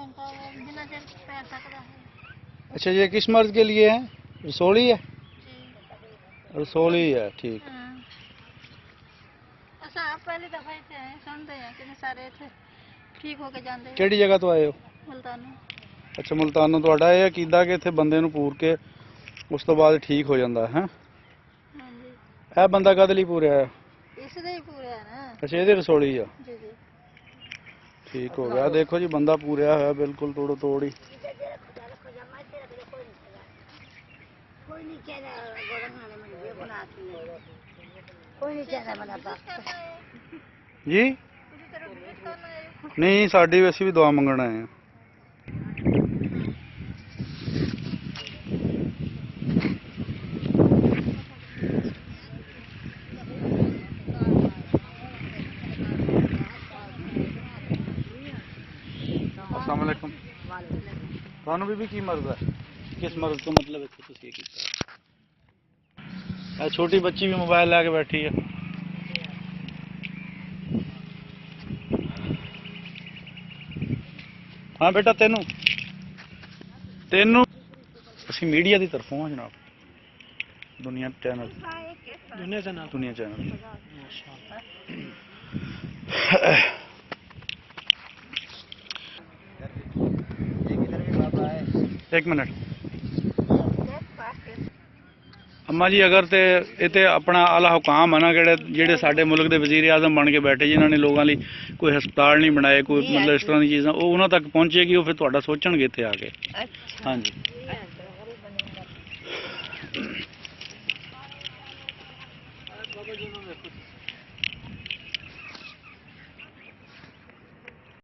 घंटा बिना चल पैर सकता है। अच्छा, ये किस मर्ज के लिए है? रसोली है? जी रसोली है, ठीक। हाँ। असा आप पहली दफा इतने आए सुनते हैं कितने सारे थे ठीक होके जाते हैं। ਕਿਹੜੀ ਜਗ੍ਹਾ ਤੋਂ ਆਏ ਹੋ? मुल्तानों। ਅੱਛਾ, ਮੁਲਤਾਨੋਂ। ਤੁਹਾਡਾ ਇਹ ਅਕੀਦਾ ਕਿ ਇੱਥੇ ਬੰਦੇ ਨੂੰ ਪੂਰ ਕੇ ਉਸ ਤੋਂ ਬਾਅਦ ਠੀਕ ਹੋ ਜਾਂਦਾ ਹੈ? हाँ जी ਇਹ ਬੰਦਾ ਕਦ ਲਈ ਪੂਰਿਆ ਹੈ? इसलिए ही पूरे है ना। ਅੱਛਾ, ਇਹਦੀ ਰਸੋਲੀ ਆ। जी जी ਠੀਕ ਹੋ ਗਿਆ। ਦੇਖੋ ਜੀ, ਬੰਦਾ ਪੂਰਿਆ ਹੋਇਆ ਬਿਲਕੁਲ ਤੋੜੋ ਤੋੜ ਹੀ। ਜੀ ਨਹੀਂ, ਸਾਡੀ ਵੀ, ਅਸੀਂ ਵੀ ਦੁਆ ਮੰਗਣ ਆਏ ਹਾਂ। अस्सलाम वालेकुम। ਤੁਹਾਨੂੰ ਬੀਬੀ ਕੀ ਮਰਜ਼ ਹੈ? ਕਿਸ ਮਰਜ਼ ਤੋਂ ਮਤਲਬ ਇੱਥੇ ਤੁਸੀਂ ਇਹ ਕੀਤਾ? ਇਹ ਛੋਟੀ ਬੱਚੀ ਵੀ ਮੋਬਾਈਲ ਲੈ ਕੇ ਬੈਠੀ ਹੈ। ਹਾਂ ਬੇਟਾ, ਤੈਨੂੰ ਅਸੀਂ ਮੀਡੀਆ ਦੀ ਤਰਫੋਂ ਹਾਂ ਜਨਾਬ, ਦੁਨੀਆ ਚੈਨਲ। ਦੁਨੀਆ ਚੈਨਲ। एक मिनट अम्मा जी, अगर ते इत्थे अपना आला हुकाम है ना, जेड़े साडे मुल्क दे वजीर आजम बन के बैठे, जिन्होंने लोगों लिए कोई हस्पताल नहीं बनाए, कोई मतलब इस तरह की चीज़ां, वो उन्होंने तक पहुँचेगी, वो फिर तुहाडा सोचणगे इत्थे आके। हाँ जी।